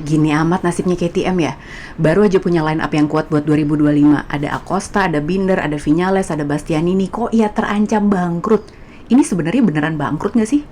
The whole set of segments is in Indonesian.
Gini amat nasibnya KTM ya. Baru aja punya line up yang kuat buat 2025. Ada Acosta, ada Binder, ada Viñales, ada Bastianini. Kok ya terancam bangkrut? Ini sebenarnya beneran bangkrut nggak sih?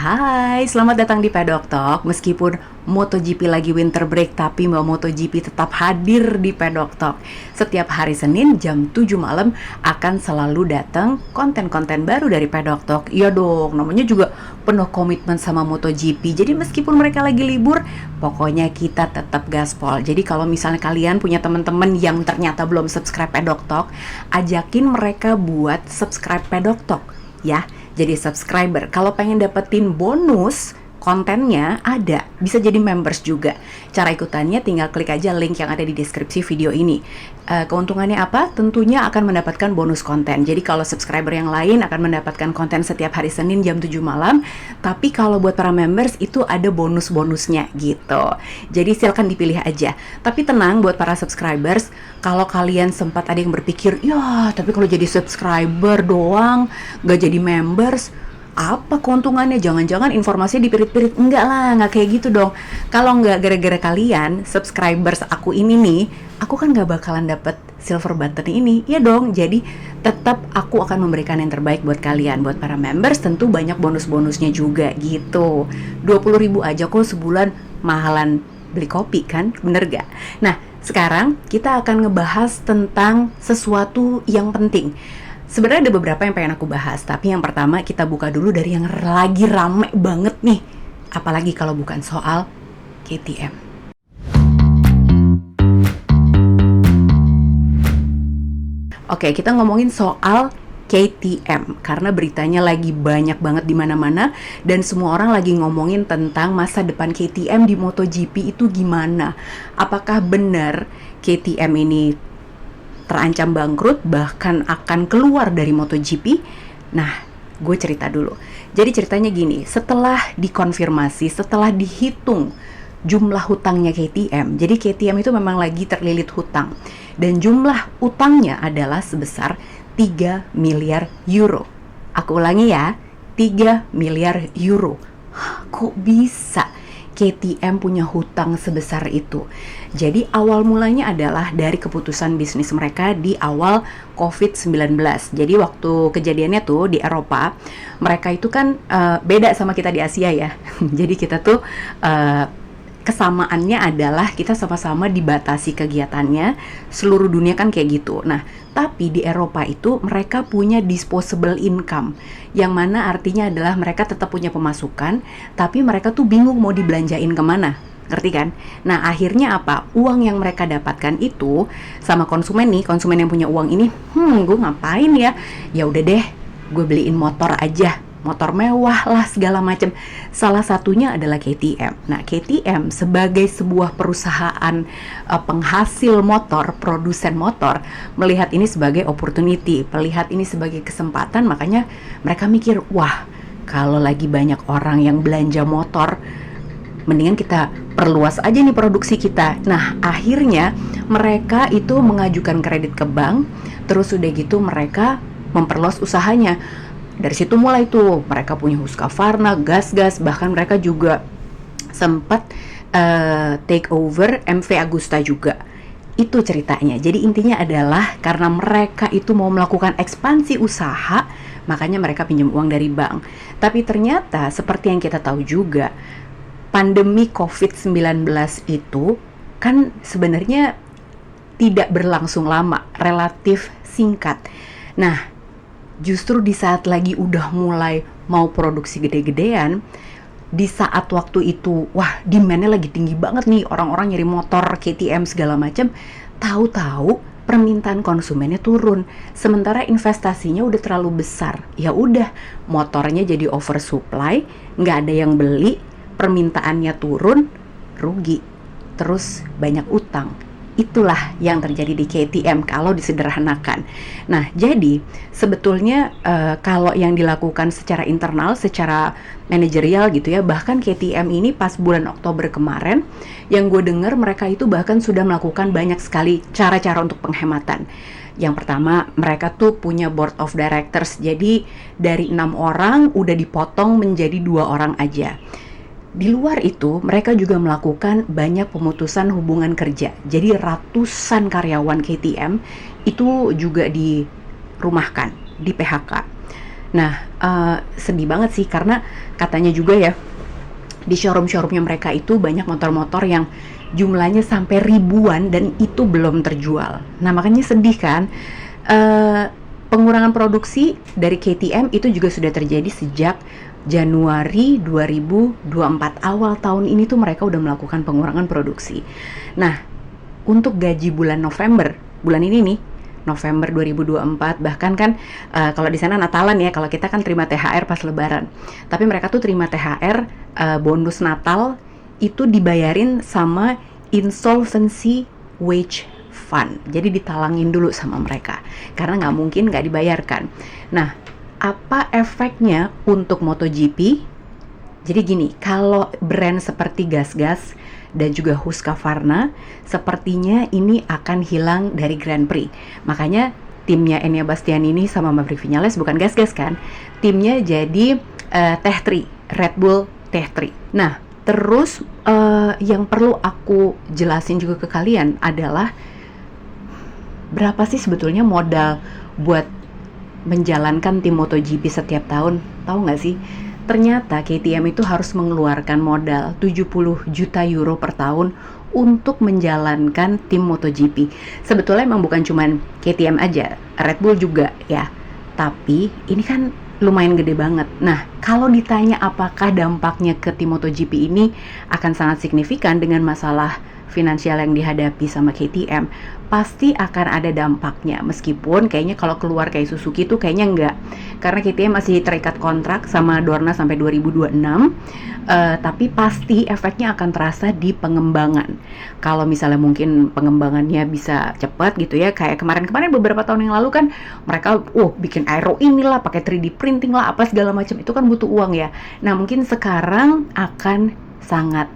Hai, selamat datang di Pedok Talk. Meskipun MotoGP lagi winter break, tapi Mbak MotoGP tetap hadir di Pedok Talk. Setiap hari Senin jam 7 malam akan selalu datang konten-konten baru dari Pedok Talk. Iya dong, namanya juga penuh komitmen sama MotoGP. Jadi meskipun mereka lagi libur, pokoknya kita tetap gaspol. Jadi kalau misalnya kalian punya teman-teman yang ternyata belum subscribe Pedok Talk, ajakin mereka buat subscribe Pedok Talk ya. Jadi subscriber. Kalau pengen dapetin bonus kontennya ada, bisa jadi members juga. Cara ikutannya tinggal klik aja link yang ada di deskripsi video ini. Keuntungannya apa? Tentunya akan mendapatkan bonus konten. Jadi kalau subscriber yang lain akan mendapatkan konten setiap hari Senin jam 7 malam, tapi kalau buat para members itu ada bonus-bonusnya gitu. Jadi silakan dipilih aja. Tapi tenang buat para subscribers, kalau kalian sempat ada yang berpikir, ya tapi kalau jadi subscriber doang, gak jadi members, apa keuntungannya? Jangan-jangan informasinya dipirit-pirit. Enggak lah, nggak kayak gitu dong. Kalau nggak gara-gara kalian subscribers aku ini nih, aku kan nggak bakalan dapet silver button ini ya dong. Jadi tetap aku akan memberikan yang terbaik buat kalian. Buat para members tentu banyak bonus-bonusnya juga gitu. 20.000 aja kok sebulan, mahalan beli kopi kan, bener gak? Nah sekarang kita akan ngebahas tentang sesuatu yang penting. Sebenarnya ada beberapa yang pengen aku bahas, tapi yang pertama kita buka dulu dari yang lagi rame banget nih. Apalagi kalau bukan soal KTM. Oke, kita ngomongin soal KTM karena beritanya lagi banyak banget di mana-mana dan semua orang lagi ngomongin tentang masa depan KTM di MotoGP itu gimana. Apakah benar KTM ini terancam bangkrut, bahkan akan keluar dari MotoGP? Nah, gue cerita dulu. Jadi ceritanya gini, setelah dikonfirmasi, setelah dihitung jumlah hutangnya KTM, jadi KTM itu memang lagi terlilit hutang. Dan jumlah utangnya adalah sebesar 3 miliar euro. Aku ulangi ya, 3 miliar euro. Kok bisa KTM punya hutang sebesar itu? Jadi awal mulanya adalah dari keputusan bisnis mereka di awal COVID-19. Jadi waktu kejadiannya tuh di Eropa, mereka itu kan beda sama kita di Asia ya. Jadi kita tuh kesamaannya adalah kita sama-sama dibatasi kegiatannya, seluruh dunia kan kayak gitu. Nah, tapi di Eropa itu mereka punya disposable income, yang mana artinya adalah mereka tetap punya pemasukan, tapi mereka tuh bingung mau dibelanjain kemana. Ngerti kan? Nah, akhirnya apa? Uang yang mereka dapatkan itu sama konsumen nih, konsumen yang punya uang ini, gue ngapain ya? Ya udah deh, gue beliin motor aja. Motor mewah lah segala macam. Salah satunya adalah KTM. Nah, KTM sebagai sebuah perusahaan penghasil motor, produsen motor, melihat ini sebagai opportunity, melihat ini sebagai kesempatan, makanya mereka mikir, wah, kalau lagi banyak orang yang belanja motor, mendingan kita perluas aja nih produksi kita. Nah, akhirnya mereka itu mengajukan kredit ke bank, terus udah gitu mereka memperluas usahanya. Dari situ mulai tuh mereka punya Husqvarna, gas-gas, bahkan mereka juga sempat take over MV Agusta juga. Itu ceritanya. Jadi intinya adalah karena mereka itu mau melakukan ekspansi usaha, makanya mereka pinjam uang dari bank. Tapi ternyata seperti yang kita tahu juga, pandemi COVID-19 itu kan sebenarnya tidak berlangsung lama, relatif singkat. Nah, justru di saat lagi udah mulai mau produksi gede-gedean, di saat waktu itu, wah demand-nya lagi tinggi banget nih, orang-orang nyari motor KTM segala macam, tahu-tahu permintaan konsumennya turun, sementara investasinya udah terlalu besar. Ya udah, motornya jadi oversupply, nggak ada yang beli, permintaannya turun, rugi, terus banyak utang. itulah yang terjadi di KTM kalau disederhanakan. Nah, jadi sebetulnya kalau yang dilakukan secara internal, secara manajerial gitu ya, bahkan KTM ini pas bulan Oktober kemarin, yang gue dengar mereka itu bahkan sudah melakukan banyak sekali cara-cara untuk penghematan. Yang pertama, mereka tuh punya board of directors, jadi dari 6 orang udah dipotong menjadi 2 orang aja. Di luar itu, mereka juga melakukan banyak pemutusan hubungan kerja. Jadi ratusan karyawan KTM itu juga dirumahkan, di PHK. Nah, sedih banget sih karena katanya juga ya, di showroom-showroomnya mereka itu banyak motor-motor yang jumlahnya sampai ribuan dan itu belum terjual. Nah, makanya sedih kan. Pengurangan produksi dari KTM itu juga sudah terjadi sejak Januari 2024. Awal tahun ini tuh mereka udah melakukan pengurangan produksi. Nah, untuk gaji bulan November, bulan ini nih, November 2024, bahkan kan kalau di sana Natalan ya, kalau kita kan terima THR pas Lebaran. Tapi mereka tuh terima THR bonus Natal itu dibayarin sama insolvency wage fund. Jadi ditalangin dulu sama mereka karena nggak mungkin nggak dibayarkan. Nah, apa efeknya untuk MotoGP? Jadi gini, kalau brand seperti Gas-Gas dan juga Husqvarna, sepertinya ini akan hilang dari Grand Prix. Makanya timnya Enea Bastianini sama Maverick Viñales bukan Gas-Gas kan? Timnya jadi Tech3, Red Bull Tech3. Nah, terus yang perlu aku jelasin juga ke kalian adalah berapa sih sebetulnya modal buat menjalankan tim MotoGP setiap tahun? Tahu nggak sih? Ternyata KTM itu harus mengeluarkan modal 70 juta euro per tahun untuk menjalankan tim MotoGP. Sebetulnya emang bukan cuman KTM aja, Red Bull juga ya. Tapi ini kan lumayan gede banget. Nah, kalau ditanya apakah dampaknya ke tim MotoGP ini akan sangat signifikan dengan masalah finansial yang dihadapi sama KTM, pasti akan ada dampaknya. Meskipun kayaknya kalau keluar kayak Suzuki tuh kayaknya enggak, karena KTM masih terikat kontrak sama Dorna sampai 2026. Tapi pasti efeknya akan terasa di pengembangan. Kalau misalnya mungkin pengembangannya bisa cepat gitu ya, kayak kemarin-kemarin beberapa tahun yang lalu kan mereka bikin aero inilah, pakai 3D printing lah, apa segala macam, itu kan butuh uang ya. Nah, mungkin sekarang akan sangat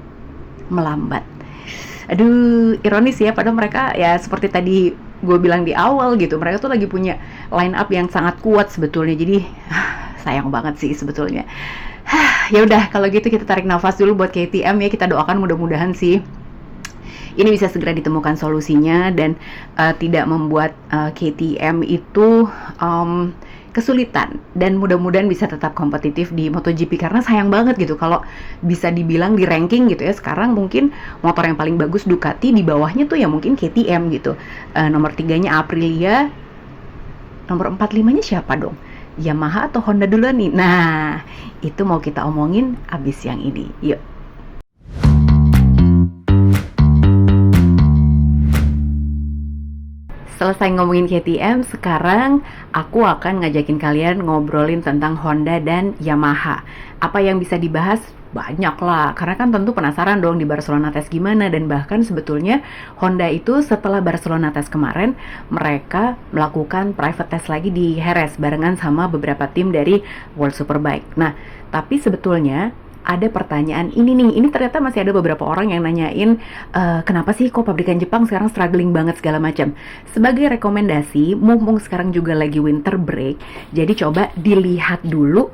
melambat. Aduh, ironis ya, padahal mereka ya seperti tadi gue bilang di awal gitu, mereka tuh lagi punya line up yang sangat kuat sebetulnya. Jadi sayang banget sih sebetulnya. Ya udah, kalau gitu kita tarik nafas dulu buat KTM ya, kita doakan mudah-mudahan sih ini bisa segera ditemukan solusinya dan tidak membuat KTM itu kesulitan, dan mudah-mudahan bisa tetap kompetitif di MotoGP, karena sayang banget gitu kalau bisa dibilang di ranking gitu ya, sekarang mungkin motor yang paling bagus Ducati, di bawahnya tuh ya mungkin KTM gitu. Nomor 3-nya Aprilia, nomor 4-5-nya siapa dong? Yamaha atau Honda duluan nih? Nah, itu mau kita omongin abis yang ini. Yuk. Selesai ngomongin KTM, sekarang aku akan ngajakin kalian ngobrolin tentang Honda dan Yamaha. Apa yang bisa dibahas? Banyak lah, karena kan tentu penasaran dong di Barcelona Test gimana, dan bahkan sebetulnya Honda itu setelah Barcelona Test kemarin, mereka melakukan private test lagi di Jerez barengan sama beberapa tim dari World Superbike. Nah, tapi sebetulnya ada pertanyaan ini ternyata masih ada beberapa orang yang nanyain kenapa sih kok pabrikan Jepang sekarang struggling banget segala macam. Sebagai rekomendasi, mumpung sekarang juga lagi winter break, jadi coba dilihat dulu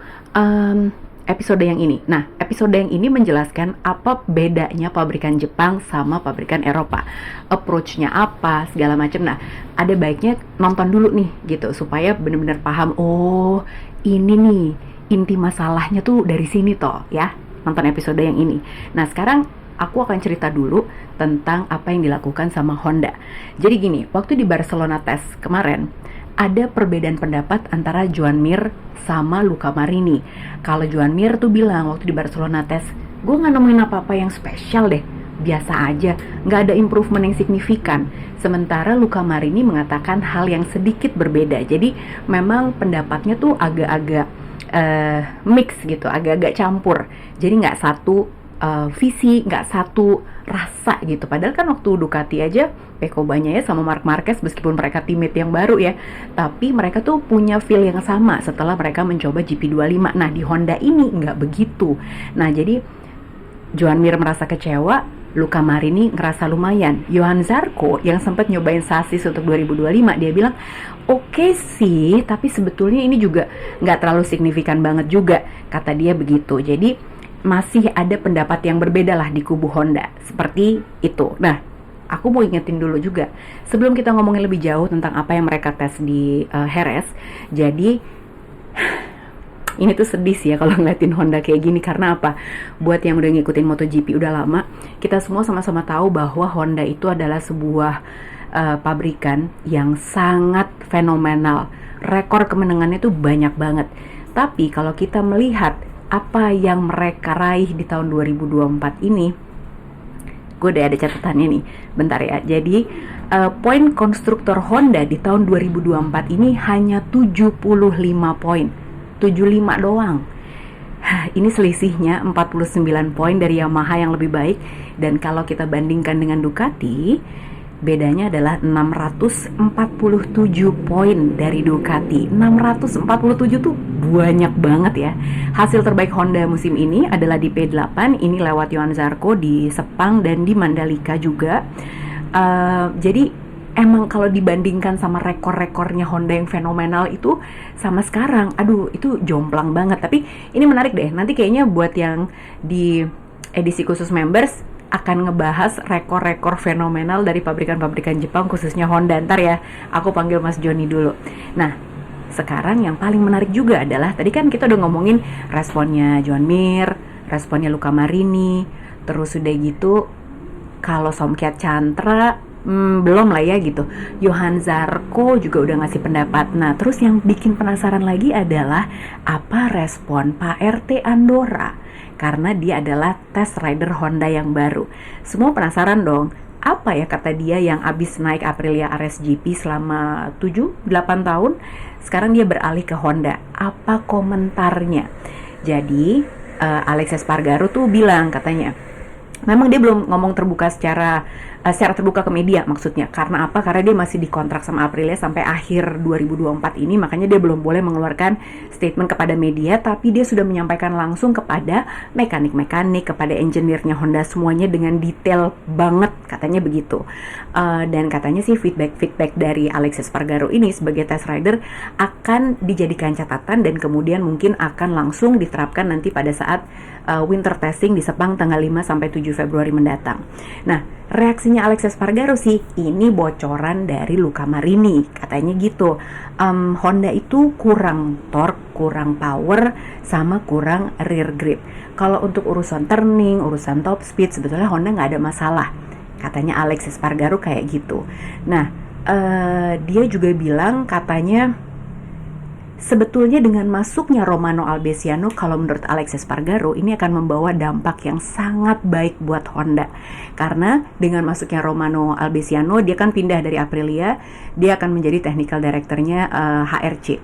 episode yang ini. Nah, episode yang ini menjelaskan apa bedanya pabrikan Jepang sama pabrikan Eropa, approach-nya apa segala macam. Nah, ada baiknya nonton dulu nih gitu supaya benar-benar paham, oh ini nih inti masalahnya tuh dari sini toh ya. Nonton episode yang ini. Nah, sekarang aku akan cerita dulu tentang apa yang dilakukan sama Honda. Jadi gini, waktu di Barcelona Test kemarin ada perbedaan pendapat antara Joan Mir sama Luca Marini. Kalau Joan Mir tuh bilang waktu di Barcelona Test, gue gak nemuin apa-apa yang spesial deh, biasa aja, gak ada improvement yang signifikan. Sementara Luca Marini mengatakan hal yang sedikit berbeda. Jadi memang pendapatnya tuh agak-agak mix gitu, agak-agak campur. Jadi nggak satu visi, nggak satu rasa gitu. Padahal kan waktu Ducati aja Pecco Bagnaia sama Marc Marquez, meskipun mereka teammate yang baru ya, tapi mereka tuh punya feel yang sama setelah mereka mencoba GP25. Nah di Honda ini nggak begitu. Nah jadi Joan Mir merasa kecewa, Luca Marini ngerasa lumayan. Johan Zarco yang sempat nyobain sasis untuk 2025, dia bilang oke sih, tapi sebetulnya ini juga nggak terlalu signifikan banget juga, kata dia begitu. Jadi masih ada pendapat yang berbeda lah di kubu Honda, seperti itu. Nah, aku mau ingetin dulu juga, sebelum kita ngomongin lebih jauh tentang apa yang mereka tes di Jerez. Jadi ini tuh sedih sih ya kalau ngeliatin Honda kayak gini. Karena apa? Buat yang udah ngikutin MotoGP udah lama, kita semua sama-sama tahu bahwa Honda itu adalah sebuah pabrikan yang sangat fenomenal. Rekor kemenangannya tuh banyak banget. Tapi kalau kita melihat apa yang mereka raih di tahun 2024 ini, gue udah ada catatannya nih, bentar ya. Jadi poin konstruktor Honda di tahun 2024 ini hanya 75 poin, 75 doang. Ini selisihnya 49 poin dari Yamaha yang lebih baik. Dan kalau kita bandingkan dengan Ducati, bedanya adalah 647 poin dari Ducati. 647 tuh banyak banget ya. Hasil terbaik Honda musim ini adalah di P8. Ini lewat Johan Zarco di Sepang dan di Mandalika juga. Jadi emang kalau dibandingkan sama rekor-rekornya Honda yang fenomenal itu sama sekarang, aduh itu jomplang banget. Tapi ini menarik deh. Nanti kayaknya buat yang di edisi khusus members akan ngebahas rekor-rekor fenomenal dari pabrikan-pabrikan Jepang, khususnya Honda. Ntar ya, aku panggil Mas Joni dulu. Nah, sekarang yang paling menarik juga adalah, tadi kan kita udah ngomongin responnya Joan Mir, responnya Luca Marini, terus udah gitu, kalau Somkят Chantra, belum lah ya gitu. Johan Zarco juga udah ngasih pendapat. Nah, terus yang bikin penasaran lagi adalah apa respon Pak RT Andorra, karena dia adalah test rider Honda yang baru. Semua penasaran dong, apa ya kata dia yang abis naik Aprilia RSGP selama 7-8 tahun, sekarang dia beralih ke Honda. Apa komentarnya? Jadi Alex Espargaro tuh bilang, katanya memang dia belum ngomong terbuka secara terbuka ke media, maksudnya. Karena apa? Karena dia masih dikontrak sama Aprilia sampai akhir 2024 ini, makanya dia belum boleh mengeluarkan statement kepada media, tapi dia sudah menyampaikan langsung kepada mekanik-mekanik, kepada engineer-nya Honda, semuanya dengan detail banget, katanya begitu. Dan katanya sih feedback dari Alex Espargaro ini sebagai test rider akan dijadikan catatan dan kemudian mungkin akan langsung diterapkan nanti pada saat winter testing di Sepang tanggal 5 sampai 7 Februari mendatang. Nah, reaksinya Alex Espargaro sih, ini bocoran dari Luca Marini, katanya gitu. Honda itu kurang torque, kurang power, sama kurang rear grip. Kalau untuk urusan turning, urusan top speed, sebetulnya Honda nggak ada masalah, katanya Alex Espargaro kayak gitu. Nah, dia juga bilang katanya sebetulnya dengan masuknya Romano Albesiano, kalau menurut Alex Espargaro ini akan membawa dampak yang sangat baik buat Honda. Karena dengan masuknya Romano Albesiano, dia kan pindah dari Aprilia, dia akan menjadi technical directornya HRC.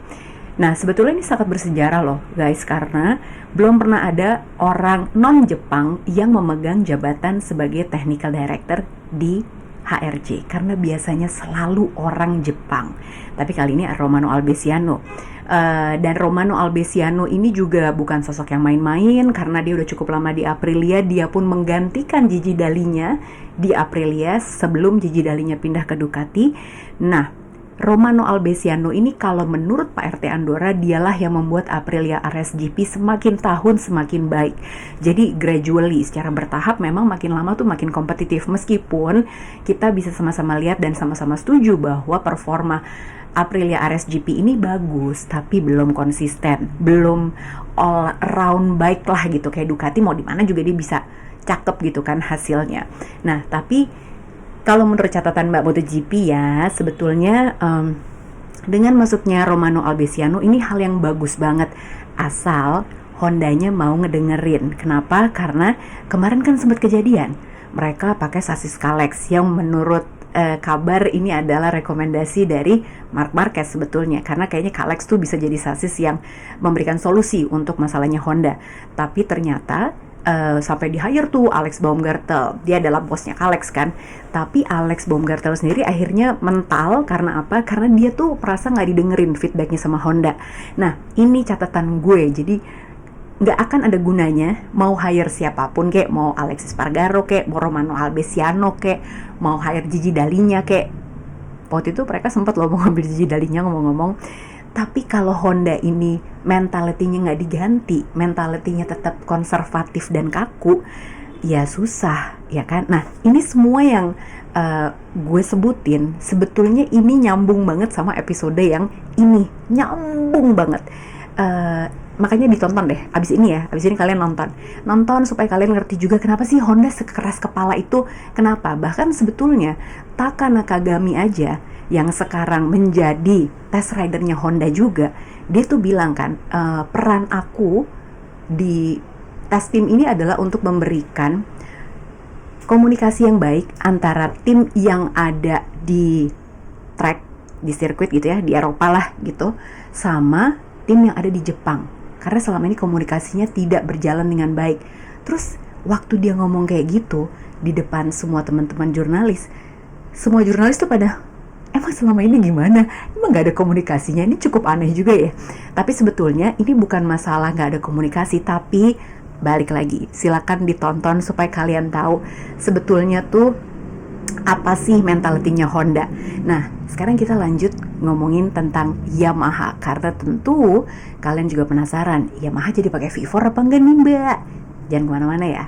Nah, sebetulnya ini sangat bersejarah loh guys, karena belum pernah ada orang non-Jepang yang memegang jabatan sebagai technical director di HRC, karena biasanya selalu orang Jepang. Tapi kali ini Romano Albesiano. Dan Romano Albesiano ini juga bukan sosok yang main-main, karena dia udah cukup lama di Aprilia. Dia pun menggantikan Gigi Dalinya di Aprilia sebelum Gigi Dalinya pindah ke Ducati. Nah, Romano Albesiano ini kalau menurut Pak RT Andorra, dialah yang membuat Aprilia RSGP semakin tahun semakin baik. Jadi gradually, secara bertahap memang makin lama tuh makin kompetitif. Meskipun kita bisa sama-sama lihat dan sama-sama setuju bahwa performa Aprilia RSGP ini bagus, tapi belum konsisten, belum all round baik lah gitu. Kayak Ducati mau di mana juga dia bisa cakep gitu kan hasilnya. Nah, tapi kalau menurut catatan Mbak MotoGP ya, sebetulnya dengan masuknya Romano Albesiano ini hal yang bagus banget, asal Hondanya mau ngedengerin. Kenapa? Karena kemarin kan sempat kejadian mereka pakai sasis Kalex yang menurut kabar ini adalah rekomendasi dari Marc Marquez sebetulnya, karena kayaknya Kalex tuh bisa jadi sasis yang memberikan solusi untuk masalahnya Honda. Tapi ternyata sampai di hire tuh Alex Baumgartel, dia adalah bosnya Alex kan. Tapi Alex Baumgartel sendiri akhirnya mental karena apa? Karena dia tuh merasa nggak didengerin feedbacknya sama Honda. Nah ini catatan gue, jadi nggak akan ada gunanya mau hire siapapun, kayak mau Alexis Spargaro, kayak mau Romano Albesiano, kayak mau hire Gigi Dalinya, kayak waktu itu mereka sempat loh mau ngambil Gigi Dalinya ngomong-ngomong. Tapi kalau Honda ini mentalitinya nggak diganti, mentalitinya tetap konservatif dan kaku, ya susah, ya kan? Nah, ini semua yang gue sebutin, sebetulnya ini nyambung banget sama episode yang ini, nyambung banget. Makanya ditonton deh, abis ini kalian nonton supaya kalian ngerti juga kenapa sih Honda sekeras kepala itu, kenapa. Bahkan sebetulnya Taka Nakagami aja yang sekarang menjadi test ridernya Honda juga, dia tuh bilang kan, peran aku di tes tim ini adalah untuk memberikan komunikasi yang baik antara tim yang ada di track, di sirkuit gitu ya, di Eropa lah gitu, sama tim yang ada di Jepang. Karena selama ini komunikasinya tidak berjalan dengan baik. Terus waktu dia ngomong kayak gitu di depan semua teman-teman jurnalis, semua jurnalis tuh pada, emang selama ini gimana? Emang gak ada komunikasinya? Ini cukup aneh juga ya. Tapi sebetulnya ini bukan masalah gak ada komunikasi, tapi balik lagi, silakan ditonton supaya kalian tahu sebetulnya tuh apa sih mentalitinya Honda. Nah, sekarang kita lanjut ngomongin tentang Yamaha, karena tentu kalian juga penasaran, Yamaha jadi pakai V4 apa enggak nih mbak? Jangan kemana-mana ya.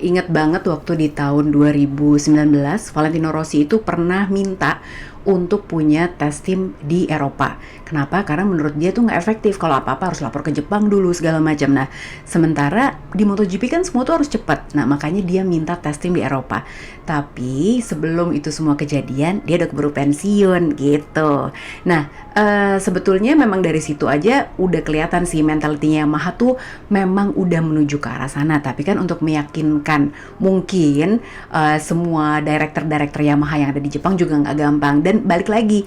Ingat banget waktu di tahun 2019, Valentino Rossi itu pernah minta untuk punya tes tim di Eropa. Kenapa? Karena menurut dia tuh nggak efektif. Kalau apa-apa harus lapor ke Jepang dulu segala macam. Nah, sementara di MotoGP kan semua tuh harus cepat. Nah, makanya dia minta tes tim di Eropa. Tapi sebelum itu semua kejadian, dia udah keburu pensiun gitu. Nah, sebetulnya memang dari situ aja udah kelihatan sih mentalitinya Yamaha tuh memang udah menuju ke arah sana. Tapi kan untuk meyakinkan mungkin semua director Yamaha yang ada di Jepang juga nggak gampang. Dan balik lagi,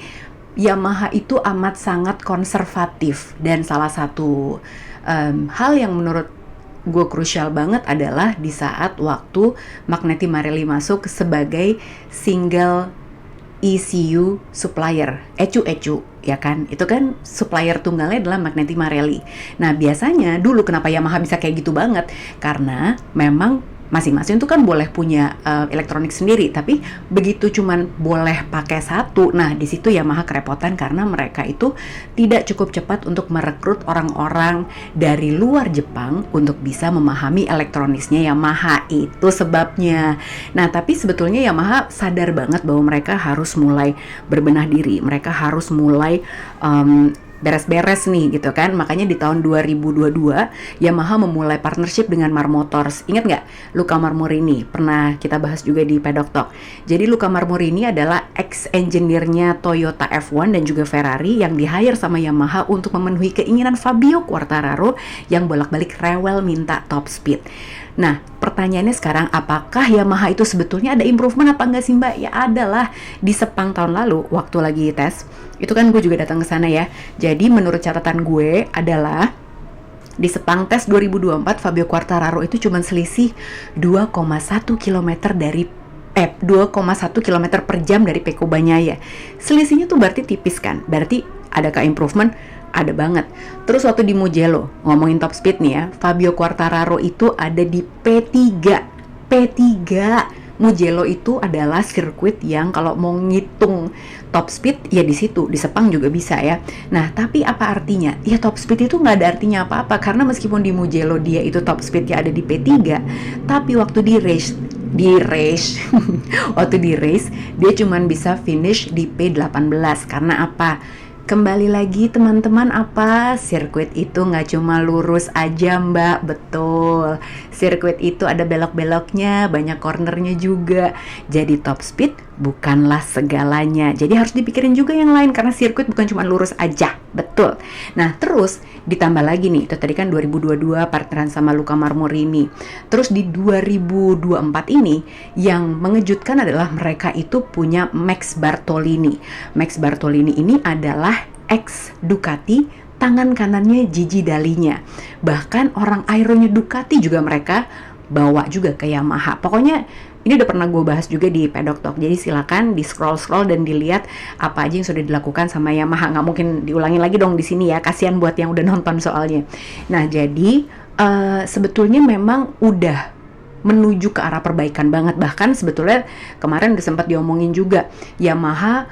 Yamaha itu amat sangat konservatif, dan salah satu hal yang menurut gue krusial banget adalah di saat waktu Magneti Marelli masuk sebagai single ECU supplier, ECU ya kan, itu kan supplier tunggalnya adalah Magneti Marelli. Nah biasanya dulu kenapa Yamaha bisa kayak gitu banget, karena memang masing-masing tuh kan boleh punya elektronik sendiri, tapi begitu cuman boleh pakai satu, nah di situ Yamaha kerepotan karena mereka itu tidak cukup cepat untuk merekrut orang-orang dari luar Jepang untuk bisa memahami elektronisnya Yamaha, itu sebabnya. Nah tapi sebetulnya Yamaha sadar banget bahwa mereka harus mulai berbenah diri, mereka harus mulai beres-beres nih gitu kan. Makanya di tahun 2022 Yamaha memulai partnership dengan Mar Motors. Ingat nggak Luca Marmorini? Pernah kita bahas juga di Paddock Talk. Jadi Luca Marmorini adalah ex-engineer-nya Toyota F1 dan juga Ferrari yang di-hire sama Yamaha untuk memenuhi keinginan Fabio Quartararo yang bolak-balik rewel minta top speed. Nah, pertanyaannya sekarang, apakah Yamaha itu sebetulnya ada improvement apa enggak sih mbak? Ya adalah, di Sepang tahun lalu waktu lagi tes, itu kan gue juga datang ke sana ya. Jadi menurut catatan gue adalah di Sepang tes 2024 Fabio Quartararo itu cuma selisih 2,1 km dari 2,1 km per jam dari Pecco Bagnaia. Selisihnya tuh berarti tipis kan? Berarti adakah improvement? Ada banget. Terus waktu di Mugello, ngomongin top speed nih ya, Fabio Quartararo itu ada di P3. Mugello itu adalah sirkuit yang kalau mau ngitung top speed ya di situ, di Sepang juga bisa ya. Nah, tapi apa artinya? Ya top speed itu nggak ada artinya apa-apa, karena meskipun di Mugello dia itu top speednya ada di P3, tapi waktu di race waktu di race dia cuman bisa finish di P18. Karena apa? Kembali lagi teman-teman, apa? Sirkuit itu nggak cuma lurus aja mbak, betul. Sirkuit itu ada belok-beloknya, banyak cornernya juga. Jadi top speed bukanlah segalanya. Jadi harus dipikirin juga yang lain, karena sirkuit bukan cuma lurus aja, betul. Nah terus ditambah lagi nih, itu tadi kan 2022 partneran sama Luca Marmorini. Terus di 2024 ini yang mengejutkan adalah mereka itu punya Max Bartolini. Max Bartolini ini adalah ex Ducati, tangan kanannya Gigi Dalinya. Bahkan orang aeronya Ducati juga mereka bawa juga ke Yamaha. Pokoknya ini udah pernah gue bahas juga di Pedok Talk. Jadi silakan di scroll dan dilihat apa aja yang sudah dilakukan sama Yamaha. Nggak mungkin diulangi lagi dong di sini ya. Kasihan buat yang udah nonton soalnya. Nah jadi sebetulnya memang udah menuju ke arah perbaikan banget. Bahkan sebetulnya kemarin udah sempat diomongin juga, Yamaha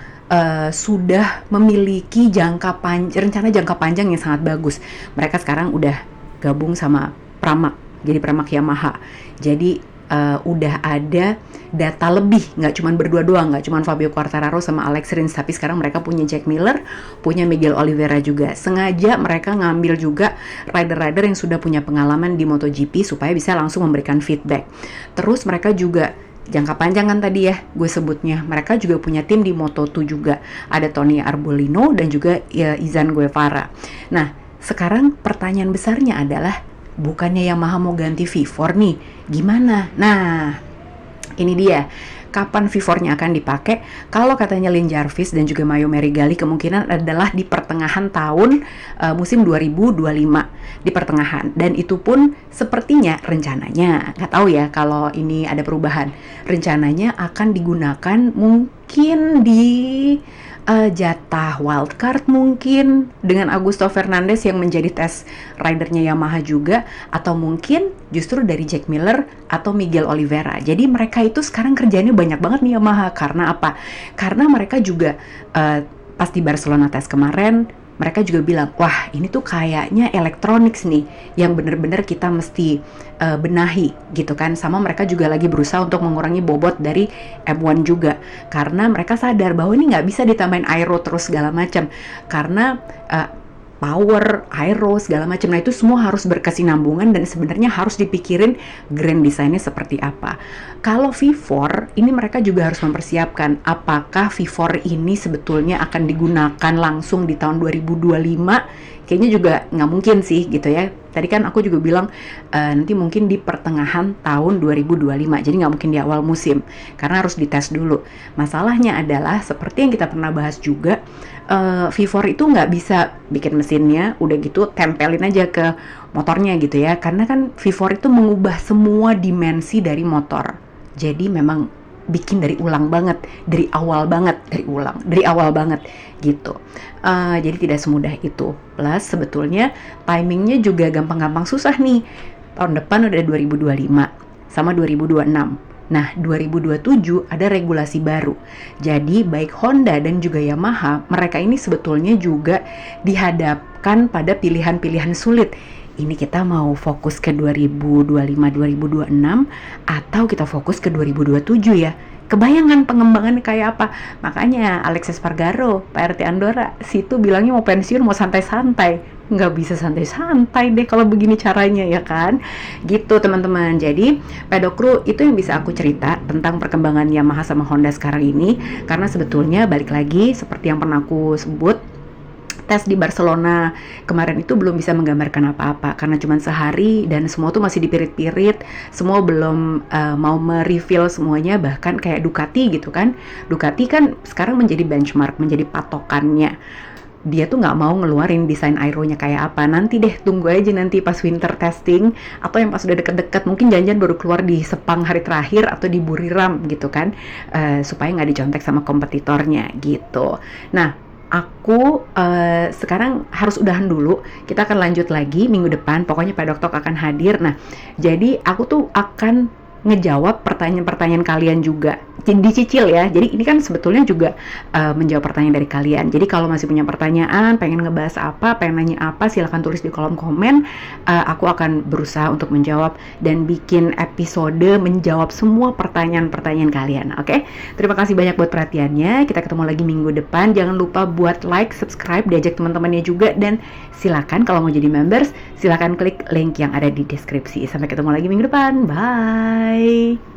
sudah memiliki rencana jangka panjang yang sangat bagus. Mereka sekarang udah gabung sama Pramac, jadi Pramac Yamaha. Jadi udah ada data lebih, nggak cuma berdua doang, nggak cuma Fabio Quartararo sama Alex Rins, tapi sekarang mereka punya Jack Miller, punya Miguel Oliveira juga. Sengaja mereka ngambil juga rider-rider yang sudah punya pengalaman di MotoGP supaya bisa langsung memberikan feedback. Terus mereka juga jangka panjang kan tadi ya gue sebutnya, mereka juga punya tim di Moto2 juga, ada Tony Arbolino dan juga Izan Guevara. Nah sekarang pertanyaan besarnya adalah, bukannya Yamaha mau ganti V4 nih, gimana? Nah, ini dia. Kapan V4-nya akan dipakai? Kalau katanya Lin Jarvis dan juga Mayo Meregali kemungkinan adalah di pertengahan tahun musim 2025, di pertengahan. Dan itu pun sepertinya rencananya, nggak tahu ya kalau ini ada perubahan. Rencananya akan digunakan mungkin di jatah wildcard mungkin dengan Augusto Fernandez yang menjadi test ridernya Yamaha juga, atau mungkin justru dari Jack Miller atau Miguel Oliveira. Jadi mereka itu sekarang kerjanya banyak banget nih Yamaha. Karena apa? Karena mereka juga pas di Barcelona test kemarin mereka juga bilang, wah ini tuh kayaknya elektronik nih yang bener-bener kita mesti benahi gitu kan. Sama mereka juga lagi berusaha untuk mengurangi bobot dari M1 juga, karena mereka sadar bahwa ini nggak bisa ditambahin aero terus segala macam, karena power, aero, segala macam. Nah itu semua harus berkesinambungan dan sebenarnya harus dipikirin grand design-nya seperti apa. Kalau V4, ini mereka juga harus mempersiapkan apakah V4 ini sebetulnya akan digunakan langsung di tahun 2025. Kayaknya juga nggak mungkin sih gitu ya. Tadi kan aku juga bilang nanti mungkin di pertengahan tahun 2025, jadi nggak mungkin di awal musim karena harus dites dulu. Masalahnya adalah seperti yang kita pernah bahas juga, V4 itu nggak bisa bikin mesinnya udah gitu tempelin aja ke motornya gitu ya, karena kan V4 itu mengubah semua dimensi dari motor. Jadi memang bikin dari ulang banget, dari awal banget gitu. Jadi tidak semudah itu. Plus sebetulnya timingnya juga gampang-gampang susah nih. Tahun depan udah 2025 sama 2026. Nah, 2027 ada regulasi baru. Jadi, baik Honda dan juga Yamaha, mereka ini sebetulnya juga dihadapkan pada pilihan-pilihan sulit. Ini kita mau fokus ke 2025-2026 atau kita fokus ke 2027 ya? Kebayangan pengembangannya kayak apa? Makanya Alex Espargaro, Pak RT Andorra, situ bilangnya mau pensiun mau santai-santai. Nggak bisa santai-santai deh kalau begini caranya ya kan? Gitu teman-teman. Jadi Pedok Crew itu yang bisa aku cerita tentang perkembangan Yamaha sama Honda sekarang ini. Karena sebetulnya balik lagi seperti yang pernah aku sebut, tes di Barcelona kemarin itu belum bisa menggambarkan apa-apa karena cuma sehari dan semua tuh masih dipirit-pirit, semua belum mau mereveal semuanya. Bahkan kayak Ducati gitu kan, Ducati kan sekarang menjadi benchmark, menjadi patokannya. Dia tuh nggak mau ngeluarin desain aeronya kayak apa, nanti deh tunggu aja nanti pas winter testing atau yang pas udah deket-deket, mungkin janjian baru keluar di Sepang hari terakhir atau di Buriram gitu kan, supaya nggak dicontek sama kompetitornya gitu. Nah aku sekarang harus udahan dulu. Kita akan lanjut lagi minggu depan. Pokoknya Pedok Talk akan hadir. Nah, jadi aku tuh akan ngejawab pertanyaan-pertanyaan kalian juga. Jadi dicicil ya. Jadi ini kan sebetulnya juga menjawab pertanyaan dari kalian. Jadi kalau masih punya pertanyaan, pengen ngebahas apa, pengen nanya apa, silahkan tulis di kolom komen. Aku akan berusaha untuk menjawab dan bikin episode menjawab semua pertanyaan-pertanyaan kalian. Oke? Terima kasih banyak buat perhatiannya. Kita ketemu lagi minggu depan. Jangan lupa buat like, subscribe, diajak teman-temannya juga, dan silakan kalau mau jadi members, silakan klik link yang ada di deskripsi. Sampai ketemu lagi minggu depan. Bye.